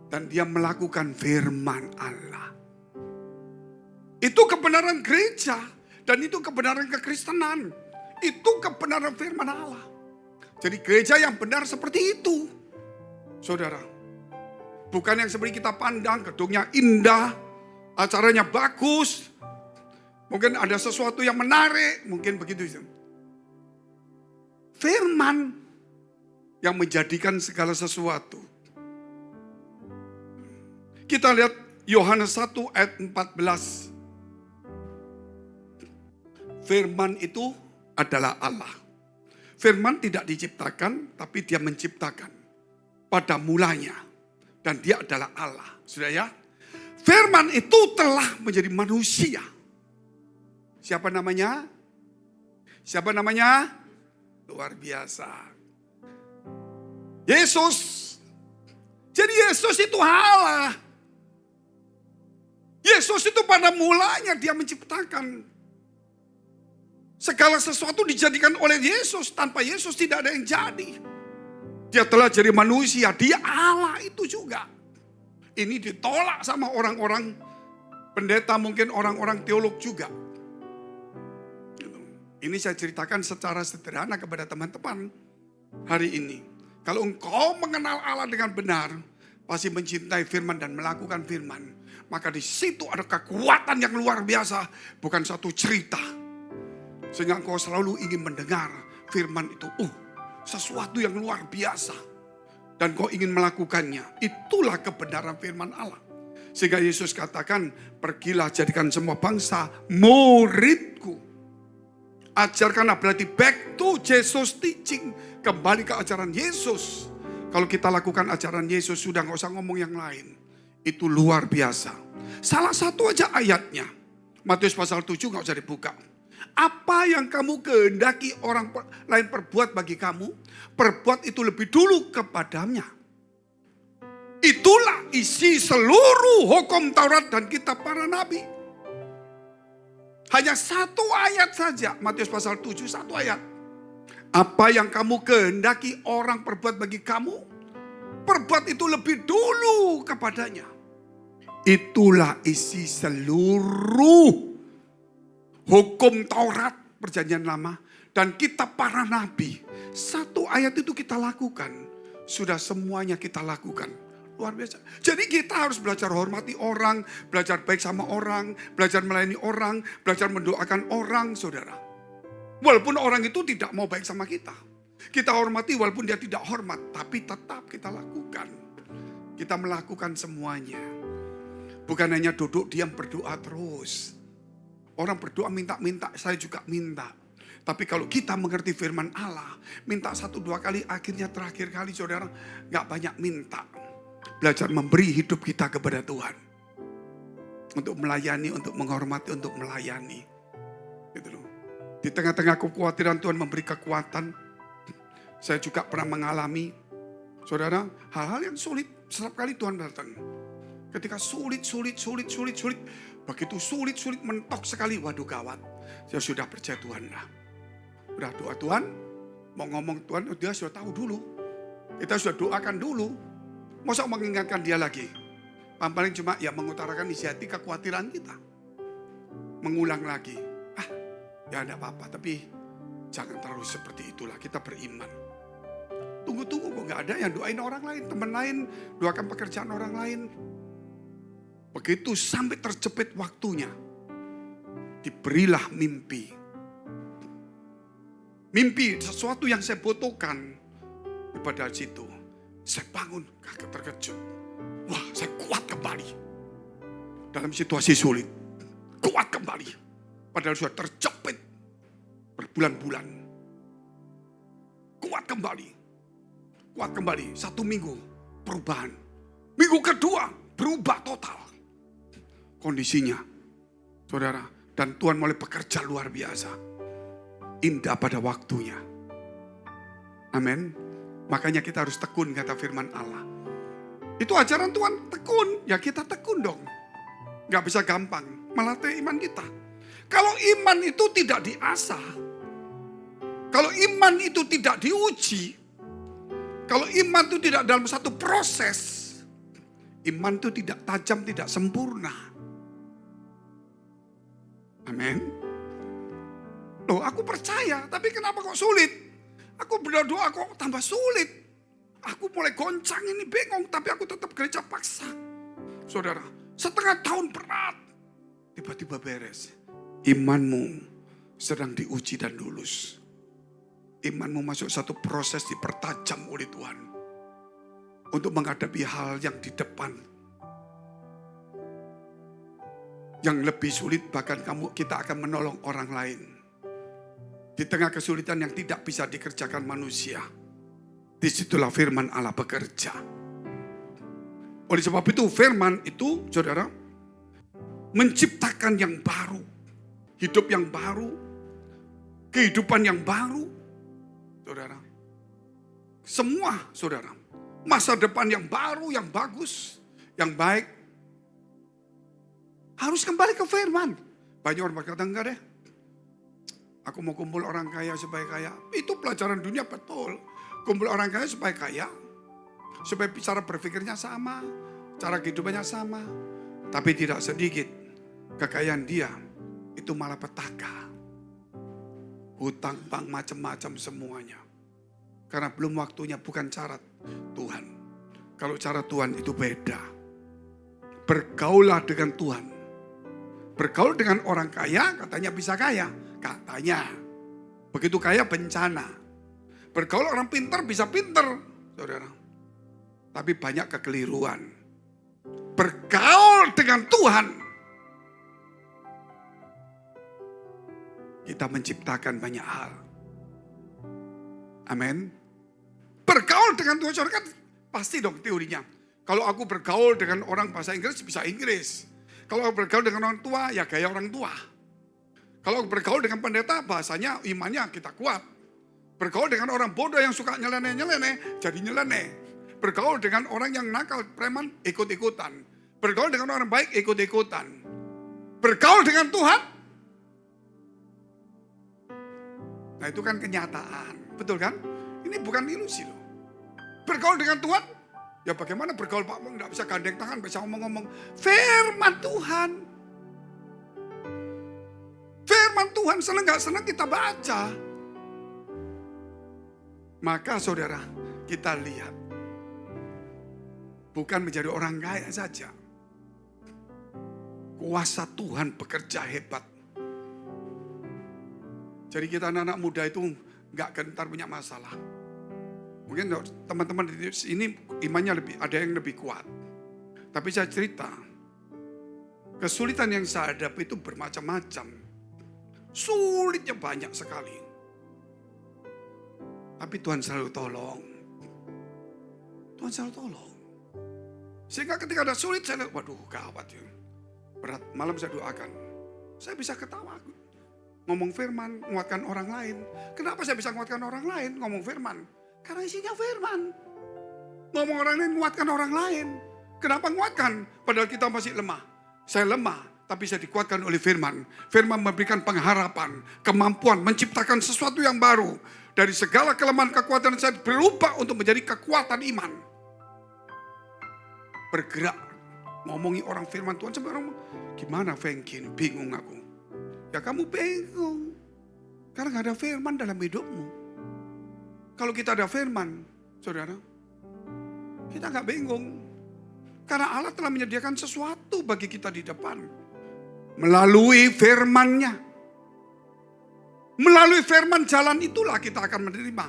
Dan dia melakukan firman Allah. Itu kebenaran gereja. Dan itu kebenaran kekristenan. Itu kebenaran firman Allah. Jadi gereja yang benar seperti itu. Saudara. Bukan yang seperti kita pandang. Gedungnya indah. Acaranya bagus. Mungkin ada sesuatu yang menarik. Mungkin begitu. Firman. Yang menjadikan segala sesuatu. Kita lihat Yohanes 1 ayat 14. Firman itu adalah Allah. Firman tidak diciptakan, tapi dia menciptakan. Pada mulanya. Dan dia adalah Allah. Sudah ya? Firman itu telah menjadi manusia. Siapa namanya? Siapa namanya? Luar biasa. Yesus. Jadi Yesus itu Allah. Yesus itu pada mulanya dia menciptakan. Segala sesuatu dijadikan oleh Yesus. Tanpa Yesus tidak ada yang jadi. Dia telah jadi manusia. Dia Allah itu juga. Ini ditolak sama orang-orang pendeta, mungkin orang-orang teolog juga. Ini saya ceritakan secara sederhana kepada teman-teman hari ini. Kalau engkau mengenal Allah dengan benar, pasti mencintai firman dan melakukan firman. Maka di situ ada kekuatan yang luar biasa. Bukan satu cerita. Sehingga engkau selalu ingin mendengar firman itu. Sesuatu yang luar biasa. dan kau ingin melakukannya. Itulah kebenaran firman Allah. Sehingga Yesus katakan, pergilah jadikan semua bangsa muridku. Ajarkanlah, berarti back to Jesus teaching. Kembali ke ajaran Yesus. Kalau kita lakukan ajaran Yesus, sudah gak usah ngomong yang lain. Itu luar biasa. Salah satu aja ayatnya. Matius pasal 7 gak usah dibuka. Apa yang kamu kehendaki orang lain perbuat bagi kamu, perbuat itu lebih dulu kepadanya. Itulah isi seluruh hukum Taurat dan kitab para nabi. Hanya satu ayat saja, Matius pasal 7, satu ayat. Apa yang kamu kehendaki orang perbuat bagi kamu, perbuat itu lebih dulu kepadanya. Itulah isi seluruh hukum Taurat perjanjian lama dan kitab para nabi. Satu ayat itu kita lakukan. Sudah semuanya kita lakukan. Luar biasa. Jadi kita harus belajar hormati orang, belajar baik sama orang, belajar melayani orang, belajar mendoakan orang, saudara. Walaupun orang itu tidak mau baik sama kita. Kita hormati walaupun dia tidak hormat, tapi tetap kita lakukan. Kita melakukan semuanya. Bukan hanya duduk diam berdoa terus. Orang berdoa minta-minta, saya juga minta. Tapi kalau kita mengerti firman Allah, minta 1-2 kali, akhirnya terakhir kali saudara, gak banyak minta. Belajar memberi hidup kita kepada Tuhan. Untuk melayani, untuk menghormati, untuk melayani. Gitu loh. Di tengah-tengah kekhawatiran Tuhan memberi kekuatan. Saya juga pernah mengalami, saudara, hal-hal yang sulit. Setiap kali Tuhan datang. Ketika sulit. Begitu sulit mentok sekali. Waduh gawat. Saya sudah percaya Tuhan lah. Udah doa Tuhan. Mau ngomong Tuhan, dia sudah tahu dulu. Kita sudah doakan dulu. Masa mengingatkan dia lagi. Paling cuma ya mengutarakan isi hati kekhawatiran kita. Mengulang lagi. Ya enggak apa-apa. Tapi jangan terlalu seperti itulah. Kita beriman. Tunggu kok gak ada yang doain orang lain. Teman lain. Doakan pekerjaan orang lain. Begitu sampai terjepit waktunya, diberilah mimpi. Mimpi sesuatu yang saya butuhkan. Pada situ, saya bangun kaget terkejut. Wah, saya kuat kembali. Dalam situasi sulit, kuat kembali. Padahal sudah terjepit berbulan-bulan. Kuat kembali. 1 minggu perubahan. Minggu kedua berubah total. Kondisinya, saudara, dan Tuhan mulai bekerja luar biasa. Indah pada waktunya. Amin. Makanya kita harus tekun, kata firman Allah. Itu ajaran Tuhan, tekun. Ya kita tekun dong. Gak bisa gampang, melatih iman kita. Kalau iman itu tidak diasah, kalau iman itu tidak diuji, kalau iman itu tidak dalam satu proses, iman itu tidak tajam, tidak sempurna. Amin. Loh, aku percaya, tapi kenapa kok sulit? Aku berdoa kok tambah sulit. Aku mulai goncang ini, bingung, tapi aku tetap gereja paksa. Saudara, 1/2 tahun berat, tiba-tiba beres. Imanmu sedang diuji dan lulus. Imanmu masuk satu proses dipertajam oleh Tuhan. Untuk menghadapi hal yang di depan. Yang lebih sulit, bahkan kita akan menolong orang lain. Di tengah kesulitan yang tidak bisa dikerjakan manusia. Disitulah firman Allah bekerja. Oleh sebab itu firman itu, saudara, menciptakan yang baru. Hidup yang baru. Kehidupan yang baru. Saudara. Semua, saudara. Masa depan yang baru, yang bagus, yang baik. Harus kembali ke firman. Banyak orang berkata, enggak deh. Aku mau kumpul orang kaya supaya kaya. Itu pelajaran dunia betul. Kumpul orang kaya supaya kaya. Supaya cara berpikirnya sama. Cara kehidupannya sama. Tapi tidak sedikit. Kekayaan dia itu malah petaka. Hutang bank macam-macam semuanya. Karena belum waktunya, bukan cara Tuhan. Kalau cara Tuhan itu beda. Bergaulah dengan Tuhan. Bergaul dengan orang kaya, katanya bisa kaya. Katanya. Begitu kaya bencana. Bergaul orang pintar, bisa pintar. Saudara. Tapi banyak kekeliruan. Bergaul dengan Tuhan, kita menciptakan banyak hal. Amin. Bergaul dengan Tuhan, saudara, kan pasti dong teorinya. Kalau aku bergaul dengan orang bahasa Inggris, bisa Inggris. Kalau aku bergaul dengan orang tua, ya gaya orang tua. Kalau aku bergaul dengan pendeta, bahasanya imannya kita kuat. Bergaul dengan orang bodoh yang suka nyeleneh-nyeleneh, jadi nyeleneh. Bergaul dengan orang yang nakal, preman, ikut-ikutan. Bergaul dengan orang baik, ikut-ikutan. Bergaul dengan Tuhan, nah itu kan kenyataan. Betul kan? Ini bukan ilusi loh. Bergaul dengan Tuhan, ya bagaimana bergaul Pak Mong, nggak bisa gandeng tangan, bisa ngomong-ngomong. Firman Tuhan. Firman Tuhan, senang nggak senang kita baca. Maka saudara, kita lihat. Bukan menjadi orang kaya saja. Kuasa Tuhan bekerja hebat. Jadi kita anak-anak muda itu nggak gentar punya masalah. Mungkin teman-teman di sini imannya ada yang lebih kuat. Tapi saya cerita, kesulitan yang saya hadapi itu bermacam-macam. Sulitnya banyak sekali. Tapi Tuhan selalu tolong. Tuhan selalu tolong. Sehingga ketika ada sulit, saya lihat, waduh gawat ya. Berat, malam saya doakan. Saya bisa ketawa. Ngomong firman, menguatkan orang lain. Kenapa saya bisa menguatkan orang lain? Ngomong firman. Karena isinya firman. Ngomong orang lain, menguatkan orang lain. Kenapa menguatkan? Padahal kita masih lemah. Saya lemah, tapi saya dikuatkan oleh firman. Firman memberikan pengharapan, kemampuan, menciptakan sesuatu yang baru. Dari segala kelemahan kekuatan saya berubah untuk menjadi kekuatan iman. Bergerak, ngomongi orang firman Tuhan. Sampai orang, gimana Fengkin? Bingung aku. Ya kamu bingung. Karena gak ada firman dalam hidupmu. Kalau kita ada firman, saudara, kita gak bingung. Karena Allah telah menyediakan sesuatu bagi kita di depan. Melalui firman-Nya. Melalui firman jalan itulah kita akan menerima.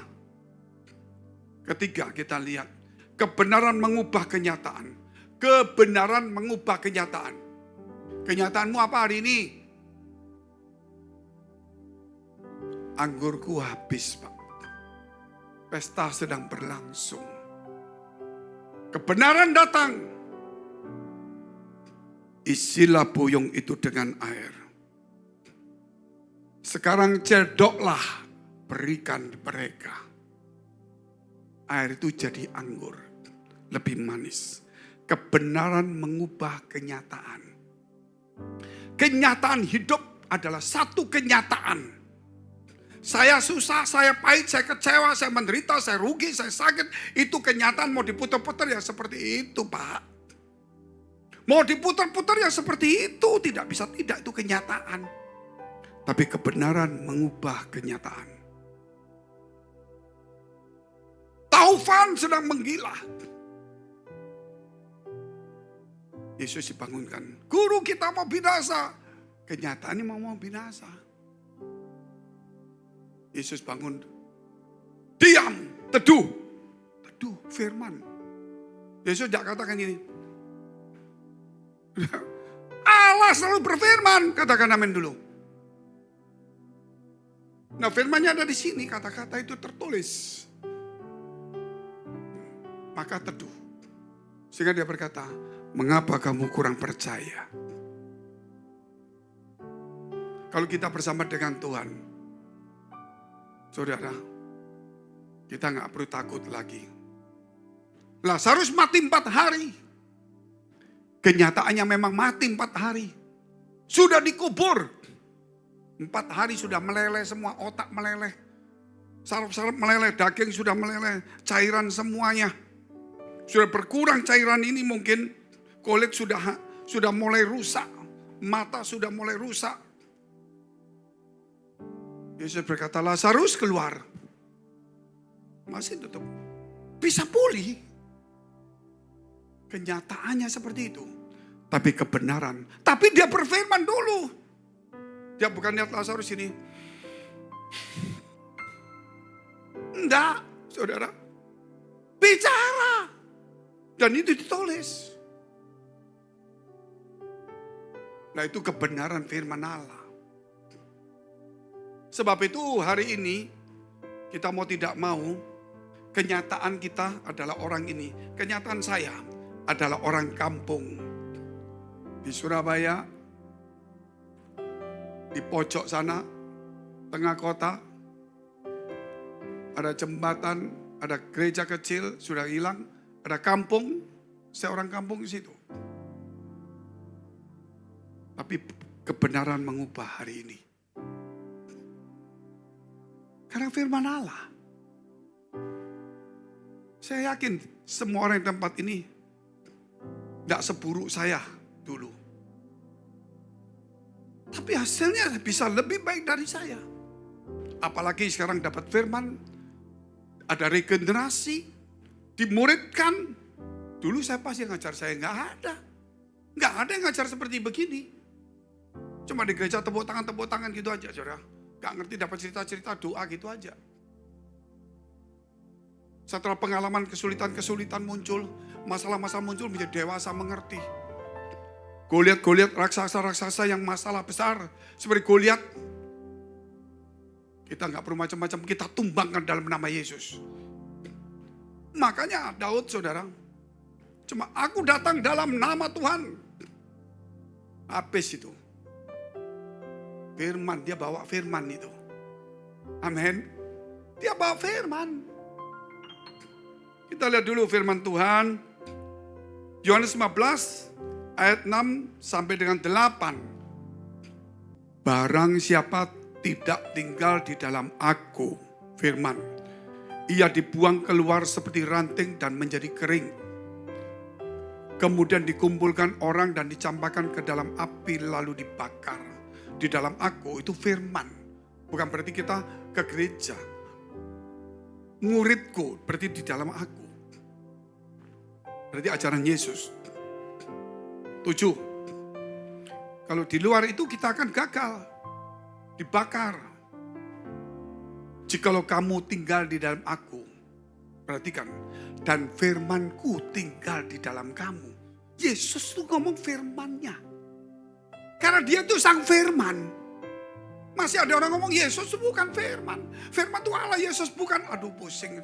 Ketiga, kita lihat. Kebenaran mengubah kenyataan. Kebenaran mengubah kenyataan. Kenyataanmu apa hari ini? Anggurku habis, Pak. Pesta sedang berlangsung. Kebenaran datang. Isilah buyung itu dengan air. Sekarang cedoklah, berikan mereka. Air itu jadi anggur. Lebih manis. Kebenaran mengubah kenyataan. Kenyataan hidup adalah satu kenyataan. Saya susah, saya pahit, saya kecewa, saya menderita, saya rugi, saya sakit. Itu kenyataan mau diputar-putar ya seperti itu, Pak. Mau diputar-putar ya seperti itu. Tidak bisa tidak, itu kenyataan. Tapi kebenaran mengubah kenyataan. Taufan sedang menggila. Yesus dibangunkan. Guru kita mau binasa. Kenyataannya mau binasa. Yesus bangun. Diam, teduh. Teduh, firman. Yesus tidak katakan ini. Allah selalu berfirman. Katakan amin dulu. Nah firmannya ada di sini. Kata-kata itu tertulis. Maka teduh. Sehingga dia berkata, mengapa kamu kurang percaya? Kalau kita bersama dengan Tuhan, saudara, kita nggak perlu takut lagi. Lazarus mati 4 hari. Kenyataannya memang mati 4 hari. Sudah dikubur. 4 hari sudah meleleh semua, otak meleleh. Saraf-saraf meleleh, daging sudah meleleh, cairan semuanya. Sudah berkurang cairan ini mungkin, kulit sudah mulai rusak, mata sudah mulai rusak. Yesus berkata, Lazarus keluar. Masih tutup. Bisa pulih. Kenyataannya seperti itu. Tapi kebenaran. Tapi dia berfirman dulu. Dia bukan lihat Lazarus ini. Enggak, saudara. Bicara. Dan itu ditulis. Nah, itu kebenaran firman Allah. Sebab itu hari ini kita mau tidak mau, kenyataan kita adalah orang ini. Kenyataan saya adalah orang kampung. Di Surabaya, di pojok sana, tengah kota, ada jembatan, ada gereja kecil, sudah hilang, ada kampung, saya orang kampung di situ. Tapi kebenaran mengubah hari ini. Karena firman Allah. Saya yakin semua orang di tempat ini tidak seburuk saya dulu. Tapi hasilnya bisa lebih baik dari saya. Apalagi sekarang dapat firman, ada regenerasi, dimuridkan. Dulu saya pasti ngajar, saya nggak ada. Nggak ada yang ngajar seperti begini. Cuma di gereja tepuk tangan gitu aja, saudara. Gak ngerti, dapat cerita-cerita doa gitu aja. Setelah pengalaman kesulitan-kesulitan muncul, masalah-masalah muncul, menjadi dewasa mengerti. Goliat raksasa-raksasa yang masalah besar, seperti Goliat. Kita gak perlu macam-macam, kita tumbangkan dalam nama Yesus. Makanya Daud, saudara, cuma aku datang dalam nama Tuhan. Habis itu. Firman, dia bawa firman itu. Amin. Dia bawa firman. Kita lihat dulu firman Tuhan. Yohanes 15 ayat 6 sampai dengan 8. Barang siapa tidak tinggal di dalam aku, firman, ia dibuang keluar seperti ranting dan menjadi kering. Kemudian dikumpulkan orang dan dicampakkan ke dalam api lalu dibakar. Di dalam aku itu firman. Bukan berarti kita ke gereja. Muridku berarti di dalam aku. Berarti ajaran Yesus. 7. Kalau di luar itu kita akan gagal. Dibakar. Jikalau kamu tinggal di dalam aku. Perhatikan. Dan firmanku tinggal di dalam kamu. Yesus tuh ngomong firmannya. Karena dia itu sang firman. Masih ada orang ngomong Yesus bukan firman. Firman itu Allah, Yesus bukan. Aduh pusing.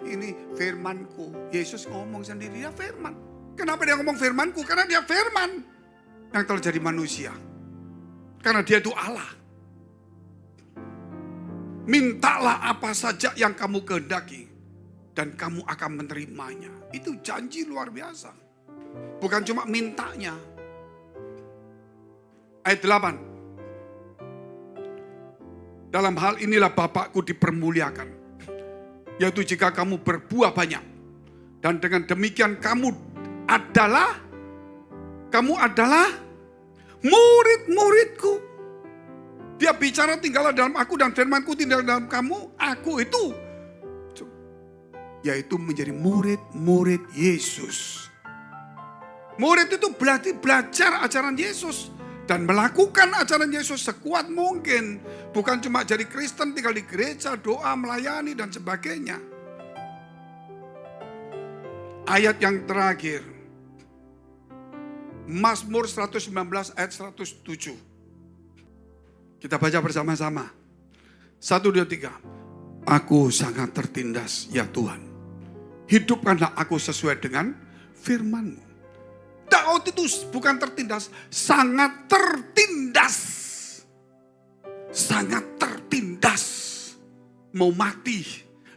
Ini firmanku. Yesus ngomong sendiri, dia firman. Kenapa dia ngomong firmanku? Karena dia firman yang telah jadi manusia. Karena dia itu Allah. Mintalah apa saja yang kamu kehendaki. Dan kamu akan menerimanya. Itu janji luar biasa. Bukan cuma mintanya. Ayat 8. Dalam hal inilah Bapakku dipermuliakan. Yaitu jika kamu berbuah banyak. Dan dengan demikian kamu adalah murid-muridku. Dia bicara tinggallah dalam aku dan firmanku tinggal dalam kamu. Aku itu. Yaitu menjadi murid-murid Yesus. Murid itu berarti belajar ajaran Yesus. Dan melakukan ajaran Yesus sekuat mungkin. Bukan cuma jadi Kristen tinggal di gereja, doa, melayani dan sebagainya. Ayat yang terakhir. Mazmur 119 ayat 107. Kita baca bersama-sama. 1, 2, 3. Aku sangat tertindas ya Tuhan. Hidupkanlah aku sesuai dengan firman-Mu. Daud itu bukan tertindas, sangat tertindas. Sangat tertindas. Mau mati,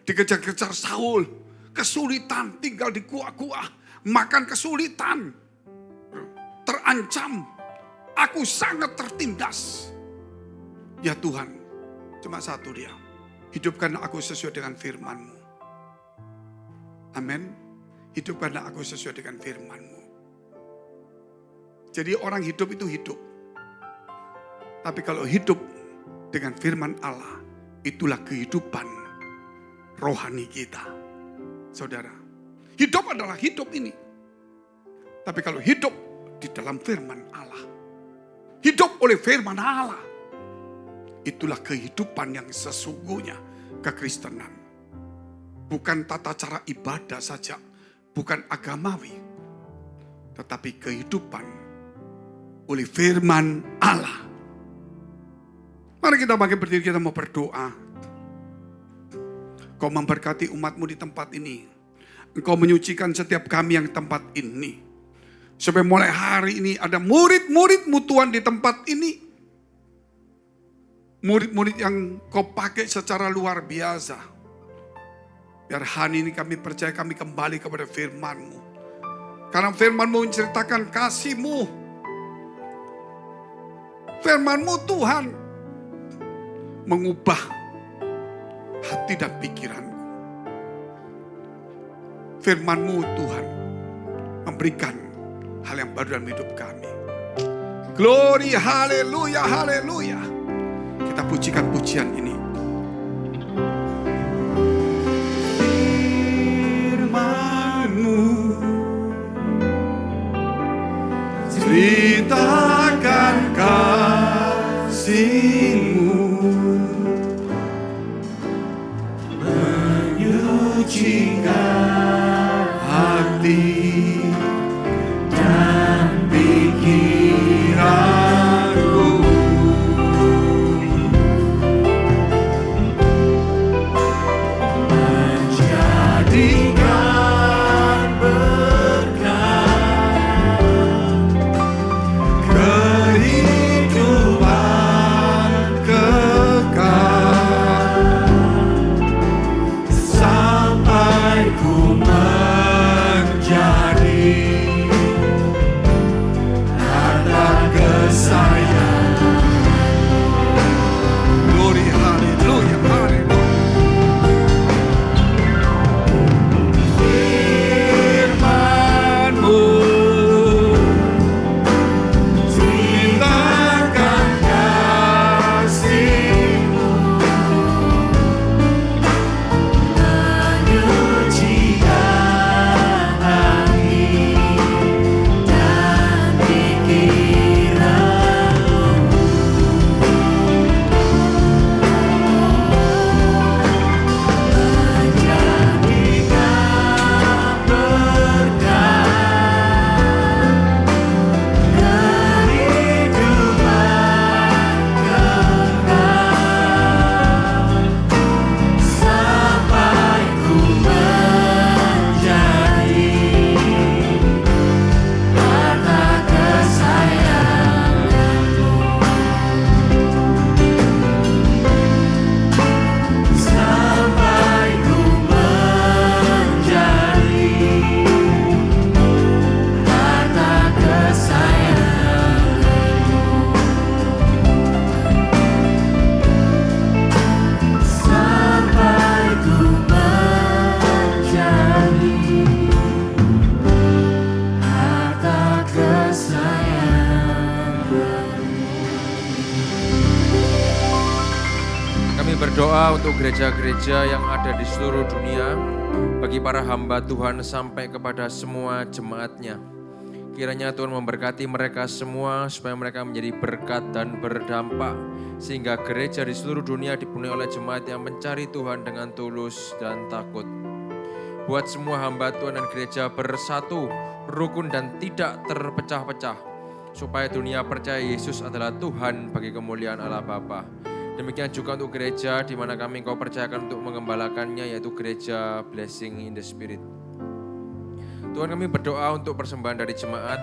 dikejar-kejar Saul. Kesulitan, tinggal di gua-gua. Makan kesulitan. Terancam. Aku sangat tertindas. Ya Tuhan, cuma satu dia. Hidupkanlah aku sesuai dengan firman-Mu. Amin. Hidupkanlah aku sesuai dengan firman-Mu. Jadi orang hidup itu hidup. Tapi kalau hidup dengan firman Allah, itulah kehidupan rohani kita. Saudara, hidup adalah hidup ini. Tapi kalau hidup di dalam firman Allah, hidup oleh firman Allah, itulah kehidupan yang sesungguhnya kekristenan. Bukan tata cara ibadah saja, bukan agamawi, tetapi kehidupan oleh firman Allah. Mari kita bangkit berdiri, kita mau berdoa. Kau memberkati umatmu di tempat ini. Engkau menyucikan setiap kami yang tempat ini. Supaya mulai hari ini ada murid-muridmu Tuhan di tempat ini. Murid-murid yang kau pakai secara luar biasa. Biar hari ini kami percaya kami kembali kepada firman-Mu. Karena firman-Mu menceritakan kasih-Mu. Firman-Mu Tuhan mengubah hati dan pikiranku. Firman-Mu Tuhan memberikan hal yang baru dalam hidup kami. Glory, haleluya, haleluya. Kita pujikan pujian ini. Firman-Mu, ceritakan kasih-Mu, menyucikan hati dan pikiranku. Menjadikan berkat kehidupan kekal sampai ku menjadi harta kesayangan. Glory, haleluya, haleluya. Firman-Mu, ceritakan kasih-Mu, menyucikan hati dan pikiranku. Menjadikan berkat kehidupan kekal sampai ku menjadi harta kesayangan-Mu, sampai ku menjadi harta kesayangan-Mu, sampai ku menjadi harta kesayangan. Kami berdoa untuk gereja-gereja yang ada di seluruh dunia, bagi para hamba Tuhan sampai kepada semua jemaatnya. Kiranya Tuhan memberkati mereka semua supaya mereka menjadi berkat dan berdampak, sehingga gereja di seluruh dunia dipenuhi oleh jemaat yang mencari Tuhan dengan tulus dan takut. Buat semua hamba Tuhan dan gereja bersatu, rukun dan tidak terpecah-pecah, supaya dunia percaya Yesus adalah Tuhan bagi kemuliaan Allah Bapa. Demikian juga untuk gereja di mana kami Engkau percayakan untuk mengembalakannya, yaitu gereja Blessing in the Spirit. Tuhan, kami berdoa untuk persembahan dari jemaat,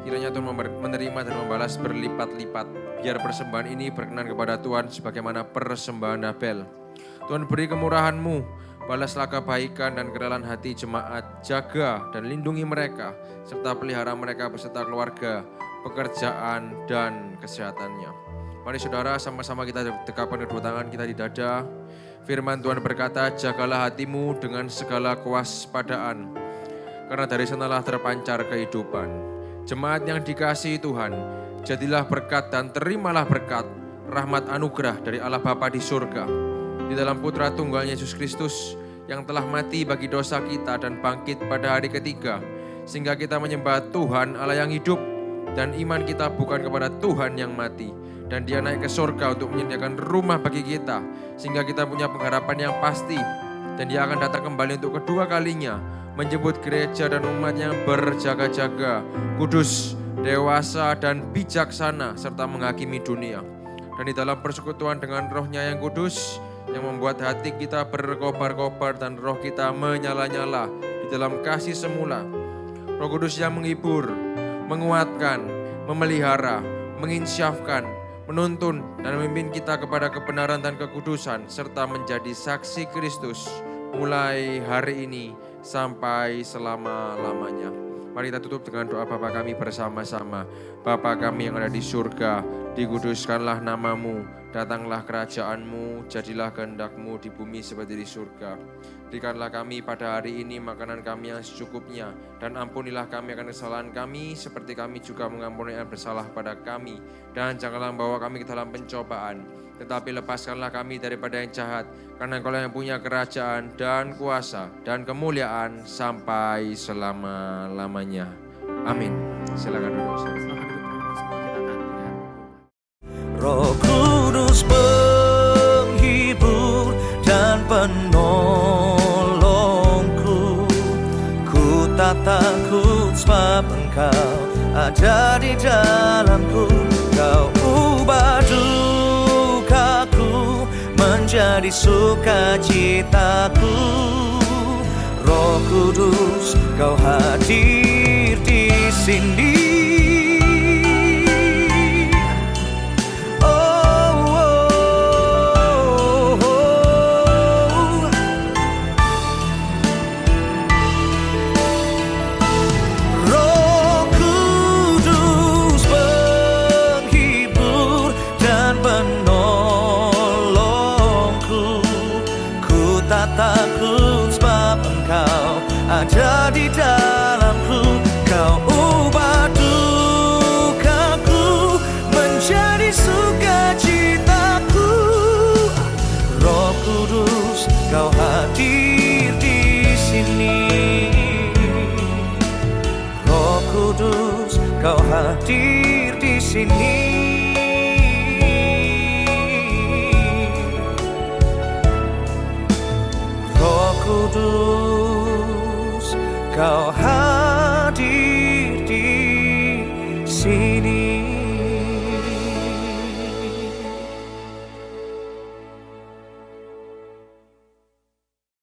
kiranya Tuhan menerima dan membalas berlipat-lipat. Biar persembahan ini berkenan kepada Tuhan sebagaimana persembahan Abel. Tuhan, beri kemurahan-Mu, balaslah kebaikan dan kerelaan hati jemaat, jaga dan lindungi mereka, serta pelihara mereka beserta keluarga, pekerjaan, dan kesehatannya. Mari saudara, sama-sama kita dekapkan kedua tangan kita di dada. Firman Tuhan berkata, jagalah hatimu dengan segala kewaspadaan, karena dari sanalah terpancar kehidupan. Jemaat yang dikasihi Tuhan, jadilah berkat dan terimalah berkat, rahmat anugerah dari Allah Bapa di surga, di dalam Putra Tunggalnya Yesus Kristus, yang telah mati bagi dosa kita dan bangkit pada hari ketiga, sehingga kita menyembah Tuhan Allah yang hidup, dan iman kita bukan kepada Tuhan yang mati. Dan Dia naik ke surga untuk menyediakan rumah bagi kita, sehingga kita punya pengharapan yang pasti. Dan Dia akan datang kembali untuk kedua kalinya menjemput gereja dan umat yang berjaga-jaga, kudus, dewasa, dan bijaksana, serta menghakimi dunia. Dan di dalam persekutuan dengan Roh-Nya yang kudus, yang membuat hati kita berkobar-kobar dan roh kita menyala-nyala di dalam kasih semula. Roh Kudus yang menghibur, menguatkan, memelihara, menginsyafkan, menuntun, dan memimpin kita kepada kebenaran dan kekudusan, serta menjadi saksi Kristus mulai hari ini sampai selama-lamanya. Mari kita tutup dengan doa Bapa kami bersama-sama. Bapa kami yang ada di surga, dikuduskanlah namamu, datanglah kerajaan-Mu, jadilah kehendak-Mu di bumi seperti di surga. Berikanlah kami pada hari ini makanan kami yang secukupnya, dan ampunilah kami akan kesalahan kami, seperti kami juga mengampuni yang bersalah pada kami. Dan janganlah membawa kami ke dalam pencobaan, tetapi lepaskanlah kami daripada yang jahat, karena Engkau yang punya kerajaan dan kuasa dan kemuliaan sampai selama-lamanya. Amin. Silakan duduk. Silakan duduk teman-teman semua, kita akan lihat. Roh Kudus penghibur dan penolongku, ku tak takut sebab Engkau ada di dalamku. Kau ubah dukaku menjadi sukacitaku. Roh Kudus, Kau hadir di sini. Ada di dalamku, Kau ubah dukaku menjadi sukacitaku. Roh Kudus, Kau hadir di sini. Roh Kudus, Kau hadir di sini.